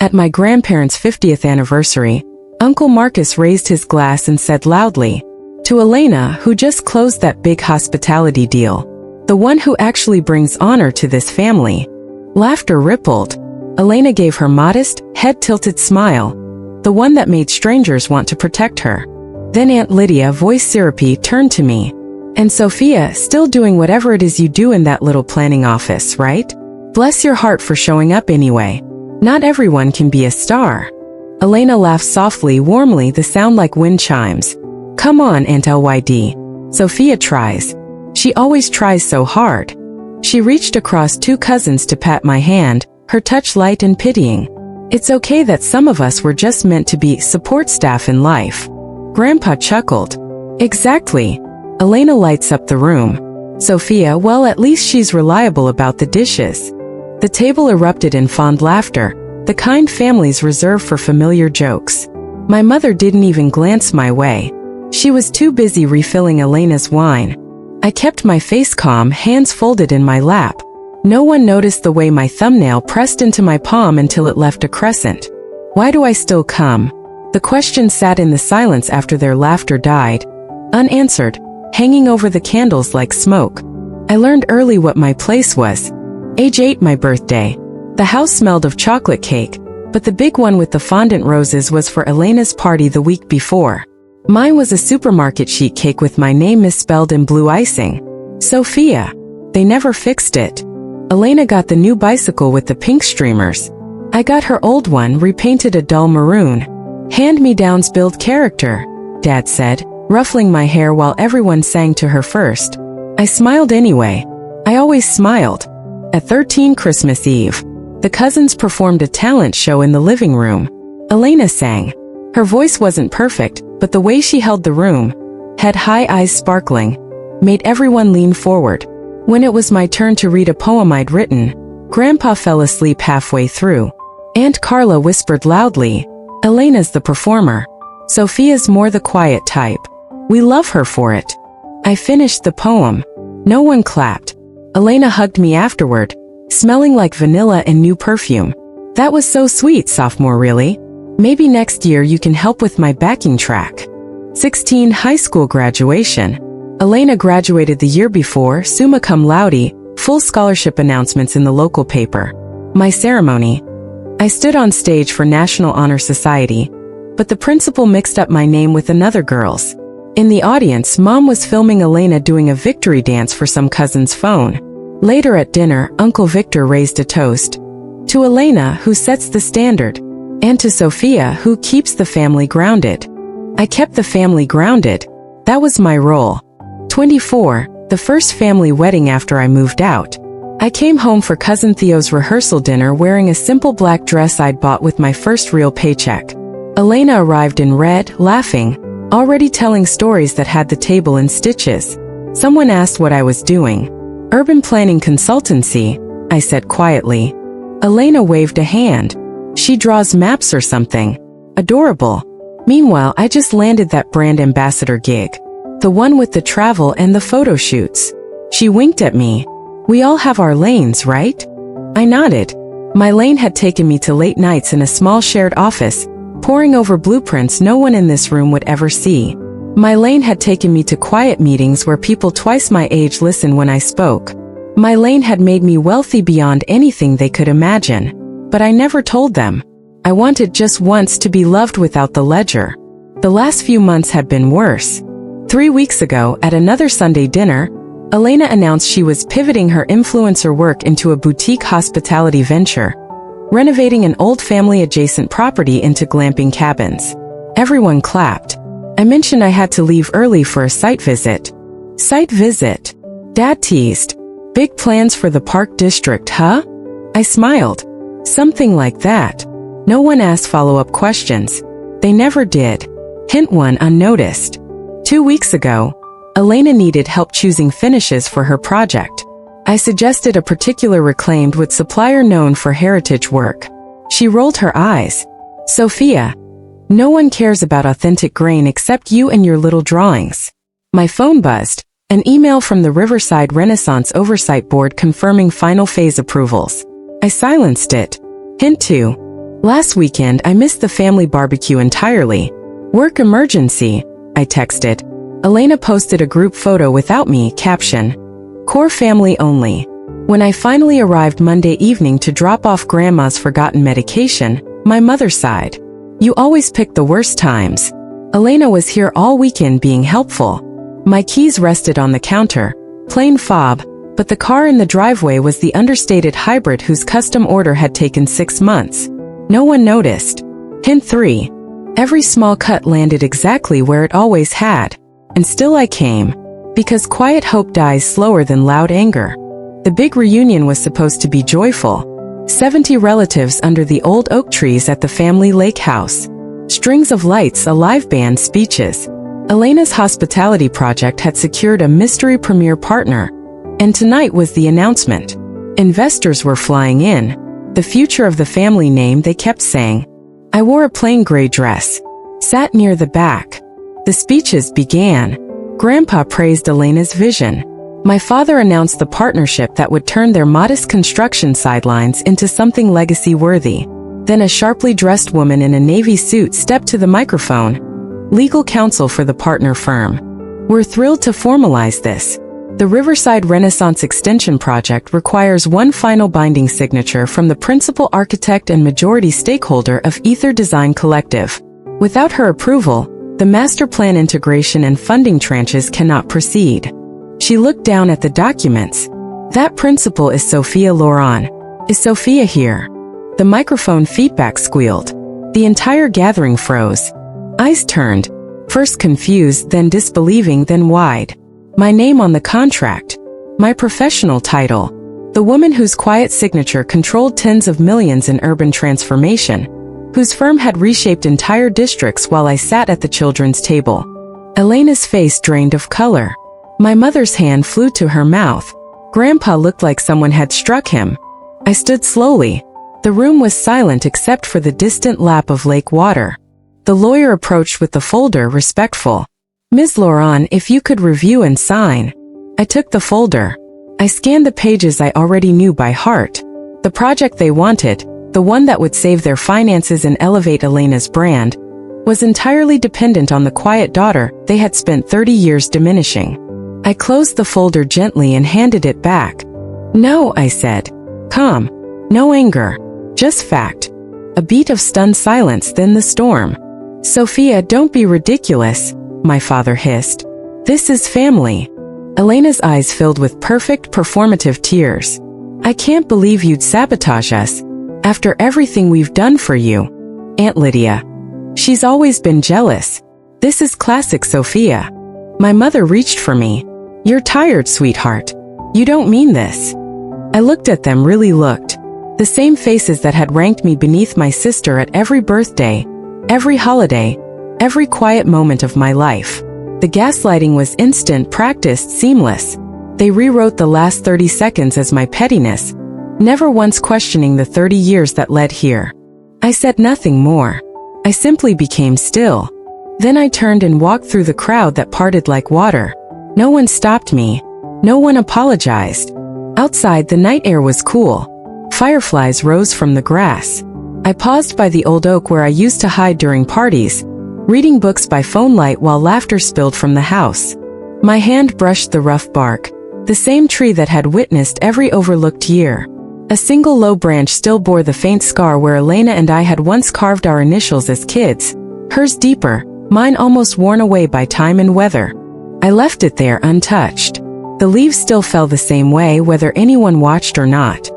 At my grandparents' 50th anniversary, Uncle Marcus raised his glass and said loudly, "To Elena, who just closed that big hospitality deal. The one who actually brings honor to this family." Laughter rippled. Elena gave her modest, head-tilted smile, the one that made strangers want to protect her. Then Aunt Lydia, voice syrupy, turned to me. "And Sophia, still doing whatever it is you do in that little planning office, right? Bless your heart for showing up anyway. Not everyone can be a star." Elena laughed softly, warmly, the sound like wind chimes. "Come on, Aunt Lyd. Sophia tries. She always tries so hard." She reached across two cousins to pat my hand, her touch light and pitying. "It's okay that some of us were just meant to be support staff in life." Grandpa chuckled. "Exactly." Elena lights up the room. "Sophia, well, at least she's reliable about the dishes." The table erupted in fond laughter, the kind families reserve for familiar jokes. My mother didn't even glance my way. She was too busy refilling Elena's wine. I kept my face calm, hands folded in my lap. No one noticed the way my thumbnail pressed into my palm until it left a crescent. Why do I still come? The question sat in the silence after their laughter died, unanswered, hanging over the candles like smoke. I learned early what my place was. Age 8, my birthday. The house smelled of chocolate cake, but the big one with the fondant roses was for Elena's party the week before. Mine was a supermarket sheet cake with my name misspelled in blue icing. Sophia. They never fixed it. Elena got the new bicycle with the pink streamers. I got her old one, repainted a dull maroon. "Hand-me-downs build character," Dad said, ruffling my hair while everyone sang to her first. I smiled anyway. I always smiled. At 13 Christmas Eve, the cousins performed a talent show in the living room. Elena sang. Her voice wasn't perfect, but the way she held the room, had high eyes sparkling, made everyone lean forward. When it was my turn to read a poem I'd written, Grandpa fell asleep halfway through. Aunt Carla whispered loudly, "Elena's the performer. Sophia's more the quiet type. We love her for it." I finished the poem. No one clapped. Elena hugged me afterward, smelling like vanilla and new perfume. "That was so sweet, sophomore, really. Maybe next year you can help with my backing track." 16 High school graduation. Elena graduated the year before, summa cum laude, full scholarship announcements in the local paper. My ceremony. I stood on stage for National Honor Society, but the principal mixed up my name with another girl's. In the audience, Mom was filming Elena doing a victory dance for some cousin's phone. Later at dinner, Uncle Victor raised a toast. "To Elena, who sets the standard, and to Sophia, who keeps the family grounded." I kept the family grounded. That was my role. 24, the first family wedding after I moved out. I came home for Cousin Theo's rehearsal dinner wearing a simple black dress I'd bought with my first real paycheck. Elena arrived in red, laughing, already telling stories that had the table in stitches. Someone asked what I was doing. "Urban planning consultancy," I said quietly. Elena waved a hand. "She draws maps or something." Adorable. Meanwhile, I just landed that brand ambassador gig. The one with the travel and the photo shoots. She winked at me. "We all have our lanes, right?" I nodded. My lane had taken me to late nights in a small shared office, poring over blueprints no one in this room would ever see. My lane had taken me to quiet meetings where people twice my age listened when I spoke. My lane had made me wealthy beyond anything they could imagine. But I never told them. I wanted just once to be loved without the ledger. The last few months had been worse. 3 weeks ago, at another Sunday dinner, Elena announced she was pivoting her influencer work into a boutique hospitality venture, renovating an old family-adjacent property into glamping cabins. Everyone clapped. I mentioned I had to leave early for a site visit. Site visit? Dad teased. "Big plans for the Park District, huh?" I smiled. "Something like that." No one asked follow-up questions. They never did. Hint 1 unnoticed. 2 weeks ago, Elena needed help choosing finishes for her project. I suggested a particular reclaimed wood supplier known for heritage work. She rolled her eyes. "Sophia, no one cares about authentic grain except you and your little drawings." My phone buzzed. An email from the Riverside Renaissance Oversight Board confirming final phase approvals. I silenced it. Hint 2. Last weekend, I missed the family barbecue entirely. Work emergency, I texted. Elena posted a group photo without me, caption, "Core family only." When I finally arrived Monday evening to drop off Grandma's forgotten medication, my mother sighed. "You always pick the worst times." Elena was here all weekend being helpful. My keys rested on the counter, plain fob, but the car in the driveway was the understated hybrid whose custom order had taken 6 months. No one noticed. Hint 3. Every small cut landed exactly where it always had. And still I came. Because quiet hope dies slower than loud anger. The big reunion was supposed to be joyful. 70 relatives under the old oak trees at the family lake house. Strings of lights, a live band, speeches. Elena's hospitality project had secured a mystery premier partner. And tonight was the announcement. Investors were flying in. The future of the family name, they kept saying. I wore a plain gray dress. Sat near the back. The speeches began. Grandpa praised Elena's vision. My father announced the partnership that would turn their modest construction sidelines into something legacy-worthy. Then a sharply dressed woman in a navy suit stepped to the microphone. Legal counsel for the partner firm. We're thrilled to formalize this. The Riverside Renaissance Extension project requires one final binding signature from the principal architect and majority stakeholder of Ether Design Collective. Without her approval, the master plan integration and funding tranches cannot proceed. She looked down at the documents. That principal is Sophia Loran. Is Sophia here? The microphone feedback squealed. The entire gathering froze. Eyes turned, first confused, then disbelieving, then wide. My name on the contract. My professional title. The woman whose quiet signature controlled tens of millions in urban transformation, whose firm had reshaped entire districts while I sat at the children's table. Elena's face drained of color. My mother's hand flew to her mouth. Grandpa looked like someone had struck him. I stood slowly. The room was silent except for the distant lap of lake water. The lawyer approached with the folder, respectful. Ms. Loran, if you could review and sign. I took the folder. I scanned the pages I already knew by heart. The project they wanted, the one that would save their finances and elevate Elena's brand, was entirely dependent on the quiet daughter they had spent 30 years diminishing. I closed the folder gently and handed it back. No, I said. Calm. No anger. Just fact. A beat of stunned silence, then the storm. Sophia, don't be ridiculous, my father hissed. This is family. Elena's eyes filled with perfect performative tears. I can't believe you'd sabotage us. After everything we've done for you. Aunt Lydia. She's always been jealous. This is classic Sophia. My mother reached for me. You're tired, sweetheart. You don't mean this. I looked at them, really looked. The same faces that had ranked me beneath my sister at every birthday, every holiday, every quiet moment of my life. The gaslighting was instant, practiced, seamless. They rewrote the last 30 seconds as my pettiness, never once questioning the 30 years that led here. I said nothing more. I simply became still. Then I turned and walked through the crowd that parted like water. No one stopped me. No one apologized. Outside, the night air was cool. Fireflies rose from the grass. I paused by the old oak where I used to hide during parties, reading books by phone light while laughter spilled from the house. My hand brushed the rough bark, the same tree that had witnessed every overlooked year. A single low branch still bore the faint scar where Elena and I had once carved our initials as kids, hers deeper, mine almost worn away by time and weather. I left it there untouched. The leaves still fell the same way whether anyone watched or not.